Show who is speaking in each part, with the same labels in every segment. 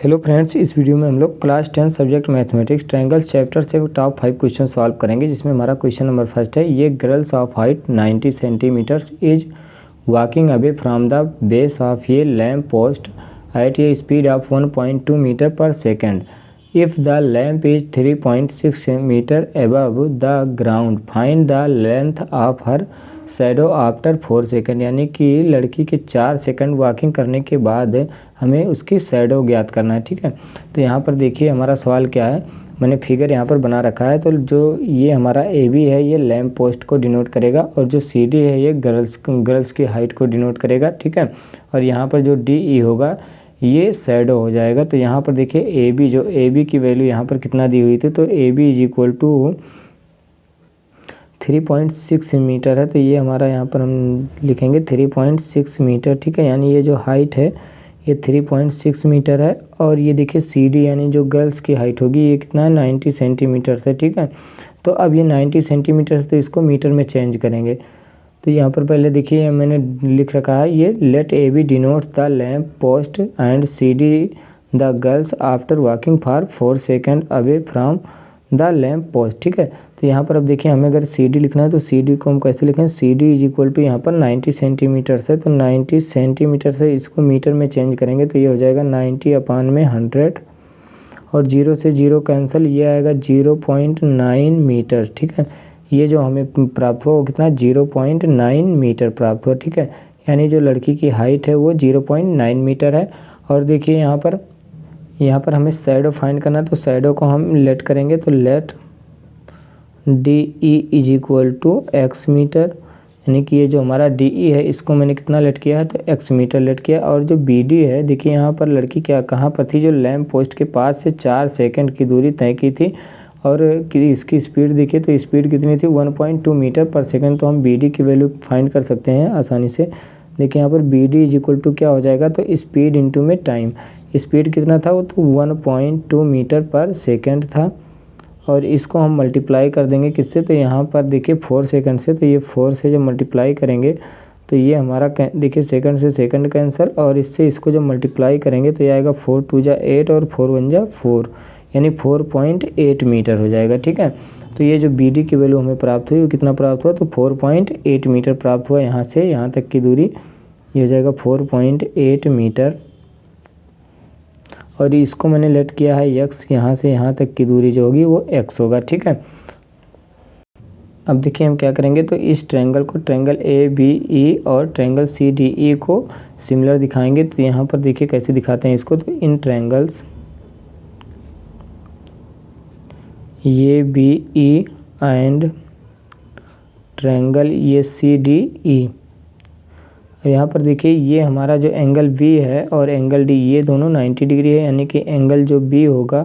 Speaker 1: Hello friends, इस video में हम लोग class 10 subject mathematics triangle chapter से टॉप 5 क्वेश्चन सॉल्व करेंगे। जिसमें हमारा क्वेश्चन नंबर फर्स्ट है, ये girls of height 90 centimetres is walking away from the base of ये lamp post at a speed of 1.2 metre per second. If the lamp is 3.6 metre above the ground find the length of her shadow after 4 second. यानी कि लड़की के 4 second walking करने के बाद हमें उसकी शैडो ज्ञात करना है। ठीक है, तो यहाँ पर देखिए हमारा सवाल क्या है, मैंने फिगर यहाँ पर बना रखा है। तो जो ये हमारा ए बी है ये लैम्प पोस्ट को डिनोट करेगा, और जो सी डी है ये गर्ल्स की हाइट को डिनोट करेगा। ठीक है, और यहाँ पर जो डी ई होगा ये शैडो हो जाएगा। तो यहाँ पर देखिए ए बी, जो ए बी की वैल्यू यहाँ पर कितना दी हुई थी, तो A B is equal to 3.6 metre है। तो ये हमारा यहाँ पर हम लिखेंगे 3.6 मीटर। ठीक है, यानी ये जो हाइट है ये 3.6 मीटर है। और ये देखिए सी डी यानी जो गर्ल्स की हाइट होगी ये कितना है, 90 सेंटीमीटर है। ठीक है, तो अब ये 90 सेंटीमीटर से तो इसको मीटर में चेंज करेंगे। तो यहाँ पर पहले देखिए मैंने लिख रखा है ये let A B denotes the lamp post and C D the girls after walking for 4 second away from the lamp post. ठीक है, तो यहाँ पर अब देखिए हमें अगर सी डी लिखना है तो सी डी को हम कैसे लिखें, C D is equal to यहाँ पर 90 सेंटीमीटर से, तो 90 सेंटीमीटर से इसको मीटर में चेंज करेंगे तो ये हो जाएगा 90/100 और 0 से 0 कैंसिल, ये आएगा 0.9 मीटर। ठीक है, ये जो हमें प्राप्त हुआ वो कितना 0.9 मीटर प्राप्त हुआ। ठीक है, यानी जो लड़की की हाइट है वो 0.9 मीटर है। और देखिए यहाँ पर हमें शैडो फाइंड करना है, तो शैडो को हम लेट करेंगे, तो let D E is equal to X metre. यानी कि ये जो हमारा डी ई है इसको मैंने कितना लेट किया है, तो एक्स मीटर लेट किया। और जो बी डी है देखिए यहाँ पर लड़की कहाँ पर थी, जो लैम्प पोस्ट के पास से 4 सेकंड की दूरी तय की थी। और इसकी स्पीड देखिए तो स्पीड कितनी थी 1.2 मीटर पर सेकेंड। तो हम बी डी की वैल्यू फाइंड कर सकते हैं आसानी से। देखिए यहाँ पर B D is equal to क्या हो जाएगा, तो स्पीड इंटू में टाइम। स्पीड कितना था वो, तो 1.2 मीटर पर सेकेंड था। और इसको हम मल्टीप्लाई कर देंगे किससे, तो यहाँ पर देखिए 4 सेकंड से, तो ये 4 से जब मल्टीप्लाई करेंगे तो ये हमारा देखिए सेकंड से सेकंड कैंसिल, और इससे इसको जब मल्टीप्लाई करेंगे तो ये आएगा 4 2 जा 8 और 4 1 जा 4, यानी 4.8 मीटर हो जाएगा। ठीक है, तो ये जो बी डी की वैल्यू हमें प्राप्त हुई वो कितना प्राप्त हुआ, तो 4.8 मीटर प्राप्त हुआ। यहाँ से यहाँ तक की दूरी ये हो जाएगा 4.8 मीटर। और इसको मैंने लेट किया है एक्स, यहाँ से यहाँ तक की दूरी जो होगी वो एक्स होगा। ठीक है, अब देखिए हम क्या करेंगे, तो इस ट्रायंगल को ट्रायंगल ए बी ई और ट्रायंगल सी डी ई को सिमिलर दिखाएंगे। तो यहाँ पर देखिए कैसे दिखाते हैं इसको, तो इन triangles A B E and triangle ये सी डी ई। यहाँ पर देखिए ये हमारा जो एंगल V है और एंगल D ये दोनों 90 डिग्री है। यानी कि एंगल जो B होगा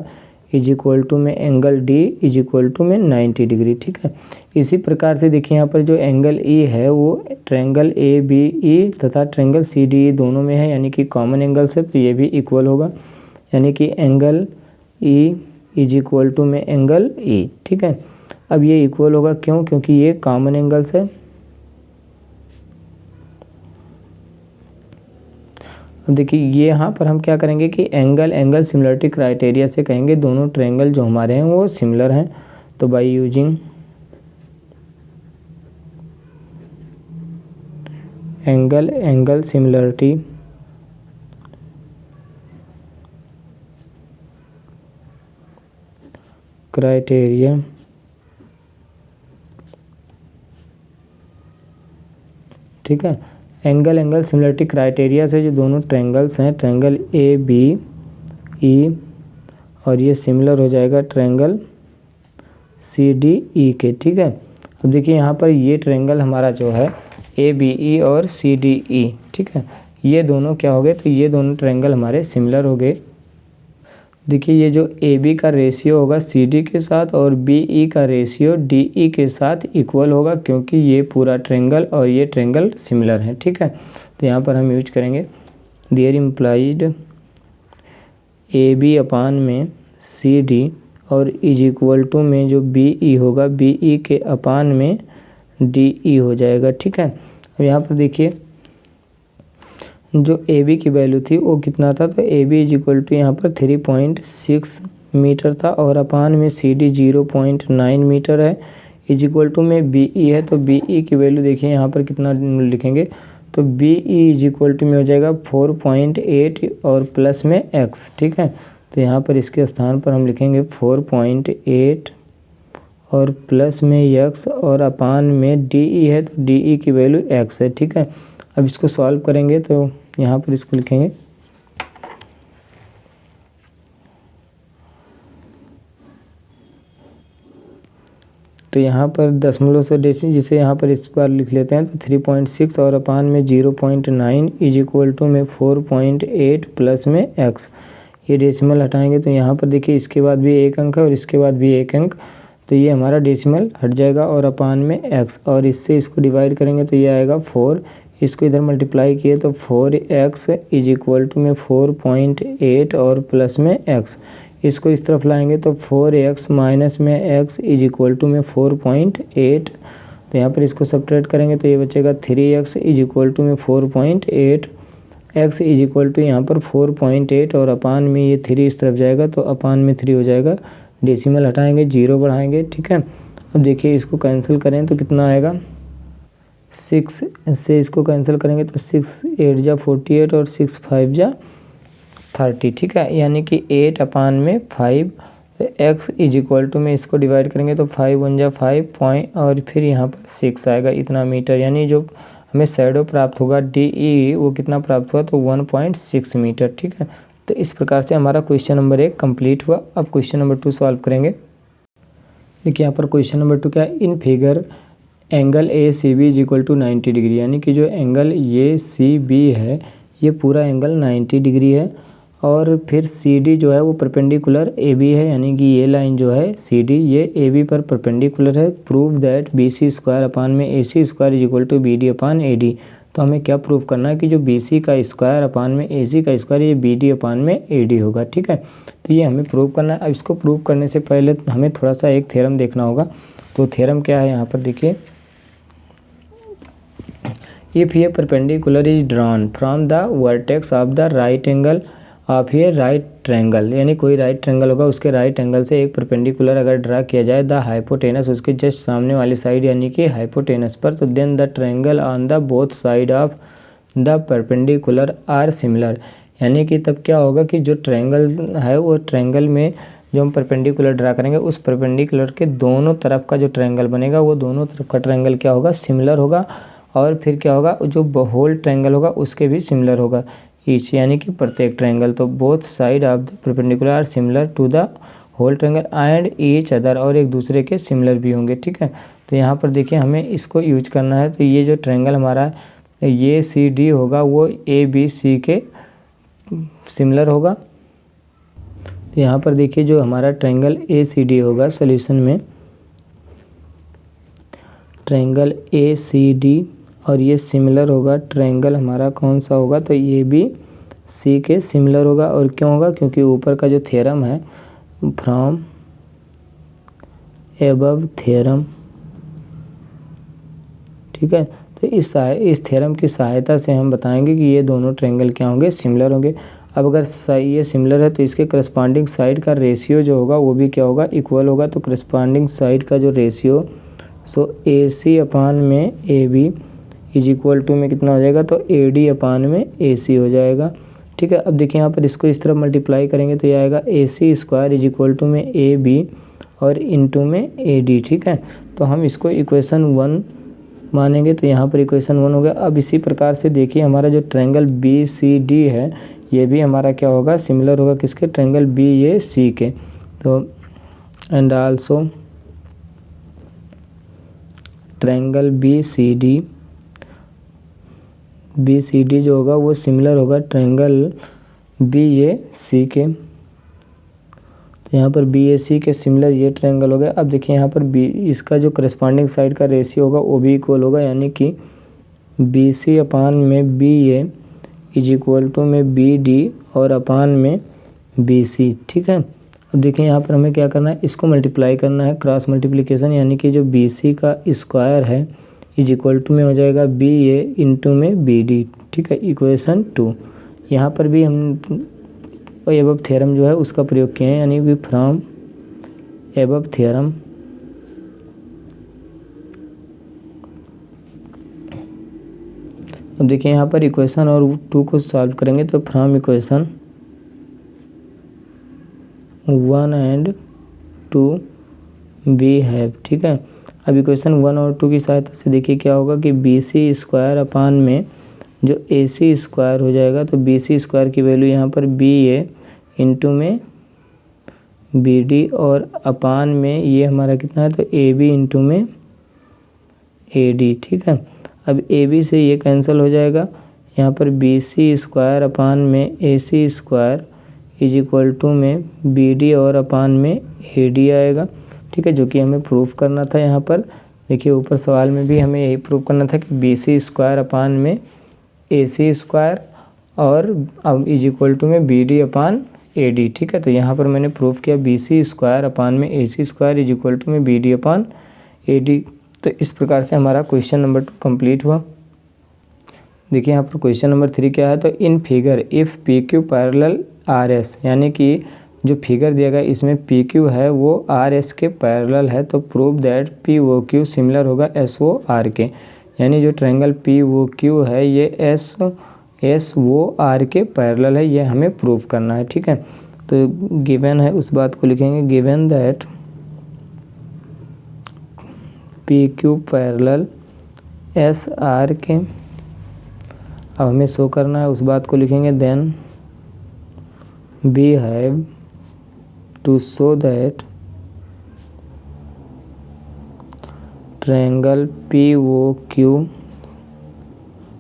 Speaker 1: इज इक्वल टू में angle D is equal to में 90 डिग्री। ठीक है, इसी प्रकार से देखिए यहाँ पर जो एंगल E है वो ट्रायंगल ABE तथा ट्रायंगल CDE दोनों में है, यानी कि कॉमन एंगल से, तो ये भी इक्वल होगा। यानी कि angle E is equal to में एंगल E। ठीक है, अब ये इक्वल होगा क्यों, क्योंकि ये कॉमन एंगल्स है। अब देखिए ये यहाँ पर हम क्या करेंगे कि एंगल सिमिलरिटी क्राइटेरिया से कहेंगे दोनों ट्रायंगल जो हमारे हैं वो सिमिलर हैं। तो by using angle similarity criteria ठीक है, एंगल सिमिलरिटी क्राइटेरिया से जो दोनों ट्रायंगल्स हैं ट्रायंगल ए बी ई और ये सिमिलर हो जाएगा ट्रायंगल सी डी ई के। ठीक है, अब देखिए यहाँ पर ये ट्रायंगल हमारा जो है ए बी ई और सी डी ई, ठीक है, ये दोनों क्या हो गए, तो ये दोनों ट्रायंगल हमारे सिमिलर हो गए। देखिए ये जो ए बी का रेशियो होगा सी डी के साथ और बी ई का रेशियो डी ई के साथ इक्वल होगा, क्योंकि ये पूरा ट्रायंगल और ये ट्रायंगल सिमिलर है। ठीक है, तो यहाँ पर हम यूज करेंगे देयर इम्प्लाइड ए बी अपान में सी डी और इज इक्वल टू में जो बी ई होगा बी ई के अपान में डी ई हो जाएगा। ठीक है, अब यहाँ पर देखिए जो ए बी की वैल्यू थी वो कितना था, तो A B is equal to यहाँ पर 3.6 मीटर था और अपान में सी डी 0.9 मीटर है, इज इक्वल टू में बी ई है। तो बी ई की वैल्यू देखिए यहाँ पर कितना लिखेंगे, तो B E is equal to में हो जाएगा 4.8 और प्लस में एक्स, ठीक है। तो यहाँ पर इसके स्थान पर हम लिखेंगे 4.8 और प्लस में एक्स और अपान में डी ई है, तो डी ई की वैल्यू एक्स है, ठीक है। अब इसको सॉल्व करेंगे तो यहाँ पर इसको लिखेंगे, तो यहाँ पर दशमलव से डेसिमल जिसे यहाँ पर इस बार लिख लेते हैं, तो 3.6 और अपान में 0.9 इज इक्वल टू में 4.8 प्लस में एक्स। ये डेसिमल हटाएंगे तो यहाँ पर देखिए इसके बाद भी एक अंक है और इसके बाद भी एक अंक, तो ये हमारा डेसिमल हट जाएगा और अपान में एक्स, और इससे इसको डिवाइड करेंगे तो ये आएगा 4, इसको इधर मल्टीप्लाई किए तो 4x इज इक्वल टू में 4.8 और प्लस में x, इसको इस तरफ लाएंगे तो 4x माइनस में x इज इक्वल टू में 4.8, तो यहाँ पर इसको सब्ट्रैक्ट करेंगे तो ये बचेगा 3x इज इक्वल टू में 4.8, x इज इक्वल टू यहाँ पर 4.8 और अपान में ये 3 इस तरफ जाएगा तो अपान में 3 हो जाएगा, डेसिमल हटाएंगे 0 बढ़ाएंगे, ठीक है। अब देखिए इसको कैंसिल करें तो कितना आएगा, 6 से इसको कैंसिल करेंगे तो 6 8 जा 48 और 6 5 जा 30, ठीक है, यानी कि 8 अपान में 5, x इज इक्वल टू में इसको डिवाइड करेंगे तो 5 1 जा 5 पॉइंट और फिर यहाँ पर 6 आएगा इतना मीटर, यानी जो हमें शैडो प्राप्त होगा डी ई वो कितना प्राप्त हुआ, तो 1.6 मीटर, ठीक है। तो इस प्रकार से हमारा क्वेश्चन नंबर 1 कंप्लीट हुआ। अब क्वेश्चन नंबर 2 सॉल्व करेंगे। देखिए यहाँ पर क्वेश्चन नंबर 2 क्या है, in figure angle A C B is equal to 90 degree, यानी कि जो एंगल ए सी बी है ये पूरा एंगल 90 डिग्री है, और फिर सी डी जो है वो परपेंडिकुलर ए बी है, यानी कि ये लाइन जो है सी डी ये ए बी पर परपेंडिकुलर है। Prove that B C square upon में A C square is equal to B D upon A D. तो हमें क्या प्रूव करना है कि जो बी सी का स्क्वायर अपान में ए सी का स्क्वायर ये बी डी अपान में ए डी होगा, ठीक है। तो ये हमें प्रूव करना है। अब इसको प्रूव करने से पहले हमें थोड़ा सा एक थ्योरम देखना होगा। तो थ्योरम क्या है यहाँ पर देखिए, if A perpendicular is drawn from the vertex of the right angle of A right triangle, यानी कोई राइट ट्रायंगल होगा उसके राइट एंगल से एक परपेंडिकुलर अगर ड्रा किया जाए द हाइपोटेनस उसके जस्ट सामने वाली साइड यानी कि हाइपोटेनस पर, तो then the triangle on the both side of the perpendicular are similar, यानी कि तब क्या होगा कि जो ट्रायंगल है वो ट्रायंगल में जो हम परपेंडिकुलर ड्रा करेंगे उस परपेंडिकुलर के दोनों तरफ का जो ट्रायंगल बनेगा वो दोनों तरफ का ट्रायंगल क्या होगा, सिमिलर होगा, और फिर क्या होगा जो होल ट्रायंगल होगा उसके भी सिमिलर होगा ईच, यानी कि प्रत्येक ट्रायंगल। तो both side of the perpendicular are similar to the whole triangle and each other, और एक दूसरे के सिमिलर भी होंगे, ठीक है। तो यहाँ पर देखिए हमें इसको यूज करना है। तो ये जो ट्रायंगल हमारा ये सी डी होगा वो ए बी सी के सिमिलर होगा। तो यहाँ पर देखिए जो हमारा ट्रायंगल ए सी डी होगा सॉल्यूशन में, ट्रायंगल ए सी डी, और ये सिमिलर होगा ट्रायंगल हमारा कौन सा होगा, तो ये भी सी के सिमिलर होगा। और क्यों होगा, क्योंकि ऊपर का जो थ्योरम है फ्रॉम एबव थ्योरम, ठीक है। तो इस थ्योरम की सहायता से हम बताएंगे कि ये दोनों ट्रायंगल क्या होंगे, सिमिलर होंगे। अब अगर ये सिमिलर है तो इसके करस्पॉन्डिंग साइड का रेशियो जो होगा वो भी क्या होगा, इक्वल होगा। तो करस्पॉन्डिंग साइड का जो रेशियो सो ए सी अपान में A B is equal to में कितना हो जाएगा, तो ए डी अपान में ए सी हो जाएगा, ठीक है। अब देखिए यहाँ पर इसको इस तरफ मल्टीप्लाई करेंगे तो ये आएगा ए C square is equal to में ए बी और इनटू में ए डी, ठीक है। तो हम इसको इक्वेशन 1 मानेंगे, तो यहाँ पर इक्वेशन 1 हो गया। अब इसी प्रकार से देखिए हमारा जो ट्रायंगल बी सी डी है ये भी हमारा क्या होगा, सिमिलर होगा किसके, ट्रायंगल बी ए सी के। तो and also triangle B C D जो होगा वो सिमिलर होगा ट्रायंगल बी ए सी के। तो यहाँ पर बी ए सी के सिमिलर ये ट्रायंगल हो गया। अब देखिए यहाँ पर बी इसका जो करस्पॉन्डिंग साइड का रेशियो होगा वो भी इक्वल होगा, यानी कि बी सी अपान में B A is equal to में बी डी और अपान में बी सी, ठीक है। अब देखिए यहाँ पर हमें क्या करना है, इसको मल्टीप्लाई करना है, क्रॉस मल्टीप्लिकेशन, यानी कि जो बी सी का स्क्वायर है इज इक्वल टू में हो जाएगा बी ए इंटू में बी डी, ठीक है, इक्वेशन 2। यहाँ पर भी हम एबव थ्योरम जो है उसका प्रयोग किए हैं, यानी कि फ्रॉम एबव थ्योरम अब देखिए यहाँ पर इक्वेशन और 2 को सॉल्व करेंगे तो from equation 1 and 2 we have, ठीक है। अब इक्वेशन 1 और 2 की सहायता से देखिए क्या होगा कि बी सी स्क्वायर अपान में जो ए सी स्क्वायर हो जाएगा, तो बी सी स्क्वायर की वैल्यू यहाँ पर बी ए इंटू में बी डी और अपान में ये हमारा कितना है, तो ए बी इंटू में ए डी, ठीक है। अब ए बी से ये कैंसिल हो जाएगा, यहाँ पर बी सी स्क्वायर अपान में A C square is equal to में बी डी और अपान में ए डी आएगा, ठीक है, जो कि हमें प्रूफ करना था। यहाँ पर देखिए ऊपर सवाल में भी हमें यही प्रूफ करना था कि बी सी स्क्वायर अपान में ए सी स्क्वायर और अब इज इक्वल टू में B D upon A D, ठीक है। तो यहाँ पर मैंने प्रूफ किया बी सी स्क्वायर अपान में A C square is equal to में B D upon A D. तो इस प्रकार से हमारा क्वेश्चन नंबर 2 कंप्लीट हुआ। देखिए यहाँ पर क्वेश्चन नंबर 3 क्या है, तो in figure if P Q parallel R S, यानी कि जो फिगर दिया गया इसमें पी क्यू है वो आर एस के पैरेलल है, तो prove that P O Q similar होगा एस ओ आर के, यानी जो ट्रायंगल पी ओ क्यू है ये एस ओ आर के पैरेलल है, ये हमें प्रूव करना है, ठीक है। तो गिवन है उस बात को लिखेंगे, given that P Q parallel S R के। अब हमें शो करना है उस बात को लिखेंगे, then we have to show that triangle P O Q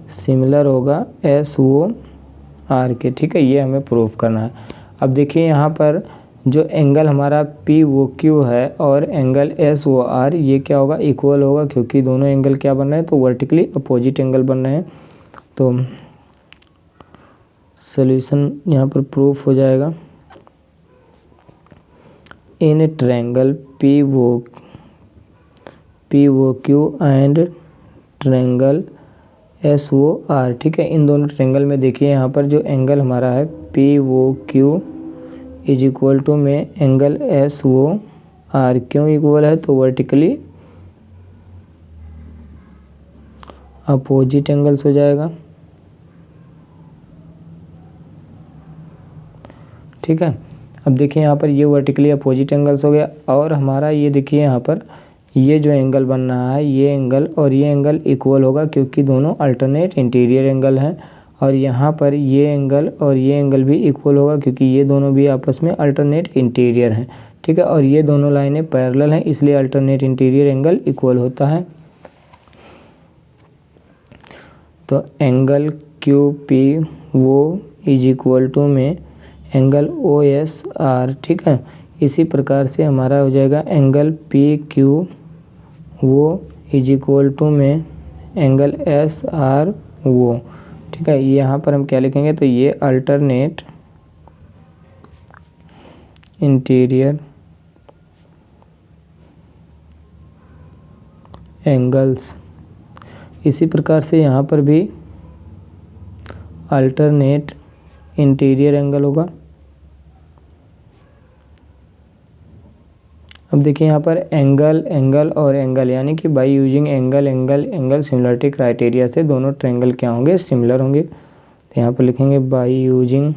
Speaker 1: similar होगा एस ओ आर के, ठीक है, ये हमें प्रूफ करना है। अब देखिए यहाँ पर जो एंगल हमारा पी ओ क्यू है और एंगल एस ओ आर ये क्या होगा, इक्वल होगा, क्योंकि दोनों एंगल क्या बन रहे हैं, तो वर्टिकली अपोजिट एंगल बन रहे हैं। तो सॉल्यूशन यहाँ पर प्रूफ हो जाएगा, in triangle P O Q and triangle S O R, ठीक है। इन दोनों ट्रायंगल में देखिए यहाँ पर जो एंगल हमारा है P O Q is equal to में एंगल एस ओ आर, क्यों इक्वल है, तो वर्टिकली अपोजिट एंगल्स हो जाएगा, ठीक है। अब देखिए यहाँ पर ये वर्टिकली अपोजिट एंगल्स हो गया, और हमारा ये देखिए यहाँ पर ये जो एंगल बन रहा है ये एंगल और ये एंगल इक्वल होगा, क्योंकि दोनों अल्टरनेट इंटीरियर एंगल हैं। और यहाँ पर ये एंगल और ये एंगल भी इक्वल होगा, क्योंकि ये दोनों भी आपस में अल्टरनेट इंटीरियर हैं, ठीक है। और ये दोनों लाइनें पैरेलल हैं, इसलिए अल्टरनेट इंटीरियर एंगल इक्वल होता है। तो एंगल क्यू पी वो इज इक्वल टू में एंगल ओ एस आर, ठीक है। इसी प्रकार से हमारा हो जाएगा एंगल पी क्यू वो इज इक्वल टू में एंगल एस आर वो, ठीक है। यहाँ पर हम क्या लिखेंगे, तो ये अल्टरनेट इंटीरियर एंगल्स। इसी प्रकार से यहाँ पर भी अल्टरनेट इंटीरियर एंगल होगा। अब देखिए यहाँ पर एंगल एंगल और एंगल, यानी कि by using angle angle angle similarity criteria से दोनों ट्रायंगल क्या होंगे, सिमिलर होंगे। तो यहाँ पर लिखेंगे by using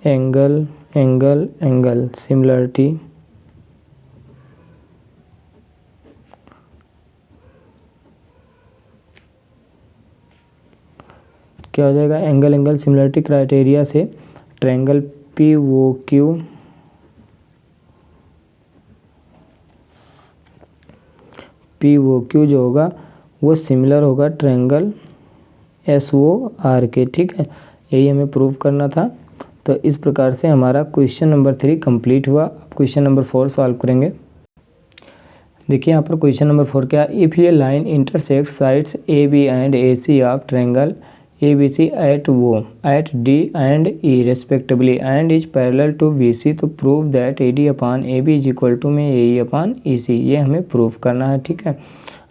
Speaker 1: angle angle angle similarity क्या हो जाएगा, एंगल एंगल सिमिलरिटी क्राइटेरिया से ट्रायंगल पी ओ क्यू जो होगा वो सिमिलर होगा ट्रायंगल एस ओ आर के, ठीक है। यही हमें प्रूव करना था। तो इस प्रकार से हमारा क्वेश्चन नंबर 3 कंप्लीट हुआ। क्वेश्चन नंबर 4 सॉल्व करेंगे। देखिए यहाँ पर क्वेश्चन नंबर 4 क्या, इफ़ ये line intersect sides A B and A C of triangle A B C at D and E respectively and is parallel to B C, तो prove that A D upon A B is equal to में A ई अपान ई सी, ये हमें prove करना है, ठीक है।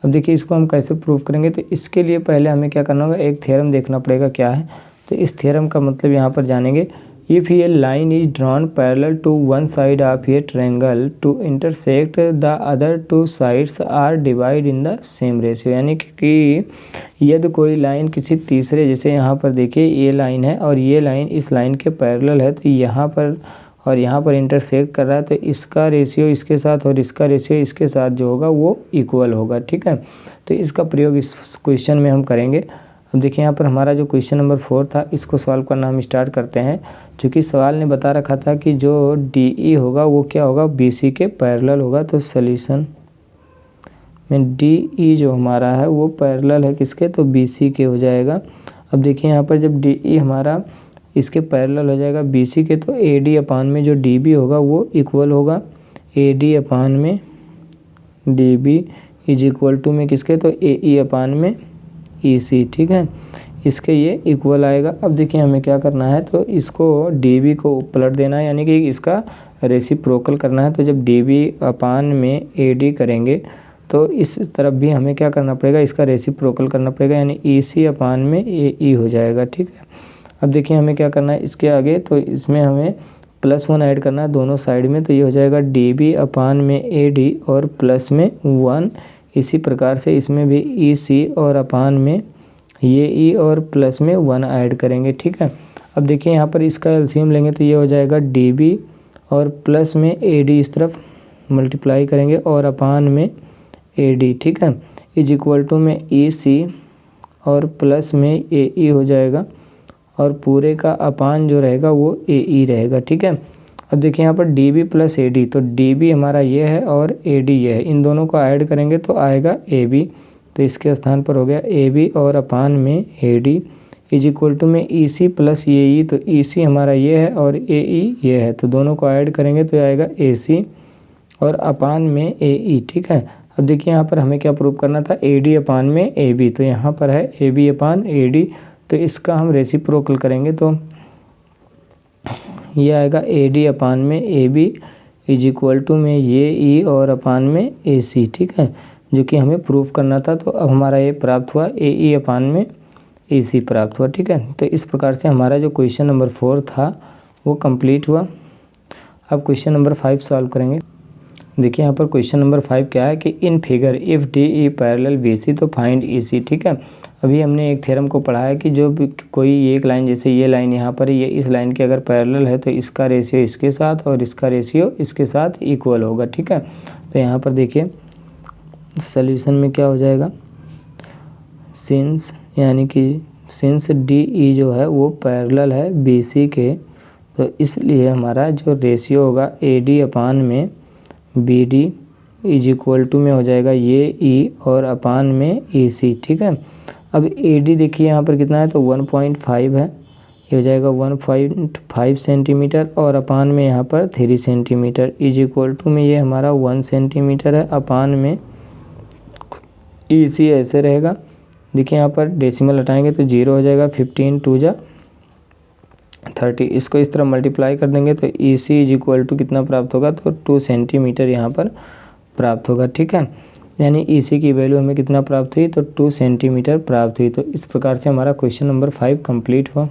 Speaker 1: अब देखिए इसको हम कैसे प्रूव करेंगे, तो इसके लिए पहले हमें क्या करना होगा, एक थ्योरम देखना पड़ेगा क्या है। तो इस थ्योरम का मतलब यहाँ पर जानेंगे, इफ़ ये line is drawn parallel to one side of a triangle to intersect the other two sides are divide in the same ratio, यानी कि यदि कोई लाइन किसी तीसरे, जैसे यहाँ पर देखिए ये लाइन है और ये लाइन इस लाइन के पैरेलल है, तो यहाँ पर और यहाँ पर इंटरसेक्ट कर रहा है, तो इसका रेशियो इसके साथ और इसका रेशियो इसके साथ जो होगा वो इक्वल होगा, ठीक है। तो इसका प्रयोग इस क्वेश्चन में हम करेंगे। अब देखिए यहाँ पर हमारा जो क्वेश्चन नंबर 4 था, इसको सॉल्व करना हम स्टार्ट करते हैं। चूँकि सवाल ने बता रखा था कि जो DE होगा वो क्या होगा, BC के पैरेलल होगा। तो सॉल्यूशन में DE जो हमारा है वो पैरेलल है किसके, तो BC के हो जाएगा। अब देखिए यहाँ पर जब DE हमारा इसके पैरेलल हो जाएगा BC के, तो AD अपान में जो DB होगा वो इक्वल होगा AD अपान में DB इज इक्वल टू में किसके, तो AE अपान में EC, ठीक है। इसके ये इक्वल आएगा। अब देखिए हमें क्या करना है, तो इसको DB को पलट देना है, यानी कि इसका रेसिप्रोकल करना है। तो जब DB अपान में AD करेंगे तो इस तरफ भी हमें क्या करना पड़ेगा, इसका रेसिप्रोकल करना पड़ेगा, यानी EC अपान में AE हो जाएगा, ठीक है। अब देखिए हमें क्या करना है इसके आगे, तो इसमें हमें +1 ऐड करना है दोनों साइड में। तो ये हो जाएगा DB अपान में AD और प्लस में 1। इसी प्रकार से इसमें भी EC और अपान में ये E और प्लस में 1 ऐड करेंगे, ठीक है। अब देखिए यहाँ पर इसका एलसीएम लेंगे तो ये हो जाएगा DB और प्लस में AD इस तरफ मल्टीप्लाई करेंगे और अपान में AD, ठीक है, इज इक्वल टू में EC और प्लस में AE हो जाएगा और पूरे का अपान जो रहेगा वो AE रहेगा, ठीक है। अब देखिए यहाँ पर DB प्लस AD, तो DB हमारा ये है और AD ये है, इन दोनों को ऐड करेंगे तो आएगा AB। तो इसके स्थान पर हो गया AB और अपान में AD इज इक्वल टू में EC प्लस AE। तो EC हमारा ये है और AE ये है, तो दोनों को ऐड करेंगे तो आएगा AC और अपान में AE, ठीक है। अब देखिए यहाँ पर हमें क्या प्रूव करना था, AD अपान में AB, तो यहाँ पर है AB अपान AD, तो इसका हम रेसिप्रोकल करेंगे तो ये आएगा AD अपान में AB इज इक्वल टू में ये E और अपान में AC, ठीक है, जो कि हमें प्रूव करना था। तो अब हमारा ये प्राप्त हुआ, AE अपान में AC प्राप्त हुआ, ठीक है। तो इस प्रकार से हमारा जो क्वेश्चन नंबर 4 था वो कंप्लीट हुआ। अब क्वेश्चन नंबर 5 सॉल्व करेंगे। देखिए यहाँ पर क्वेश्चन नंबर 5 क्या है कि in figure if DE parallel BC तो फाइंड EC, ठीक है। अभी हमने एक थ्योरम को पढ़ा है कि जो भी कोई एक लाइन, जैसे ये लाइन यहाँ पर, ये इस लाइन के अगर पैरेलल है तो इसका रेशियो इसके साथ और इसका रेशियो इसके साथ इक्वल होगा, ठीक है। तो यहाँ पर देखिए सॉल्यूशन में क्या हो जाएगा, सिंस यानी कि सिंस DE जो है वो पैरेलल है BC के, तो इसलिए हमारा जो रेशियो होगा AD अपान में BD इज इक्वल टू में हो जाएगा ये E और अपान में EC, ठीक है। अब AD देखिए यहाँ पर कितना है, तो 1.5 है, ये हो जाएगा 1.5 सेंटीमीटर और अपान में यहाँ पर 3 सेंटीमीटर इज इक्वल टू में ये हमारा 1 सेंटीमीटर है, अपान में EC ऐसे रहेगा। देखिए यहाँ पर डेसिमल हटाएंगे तो 0 हो जाएगा, 15 2 जा 30, इसको इस तरह मल्टीप्लाई कर देंगे तो EC इज इक्वल टू कितना प्राप्त होगा, तो 2 सेंटीमीटर यहाँ पर प्राप्त होगा, ठीक है। यानी EC की वैल्यू हमें कितना प्राप्त हुई, तो 2 सेंटीमीटर प्राप्त हुई। तो इस प्रकार से हमारा क्वेश्चन नंबर 5 कंप्लीट हुआ।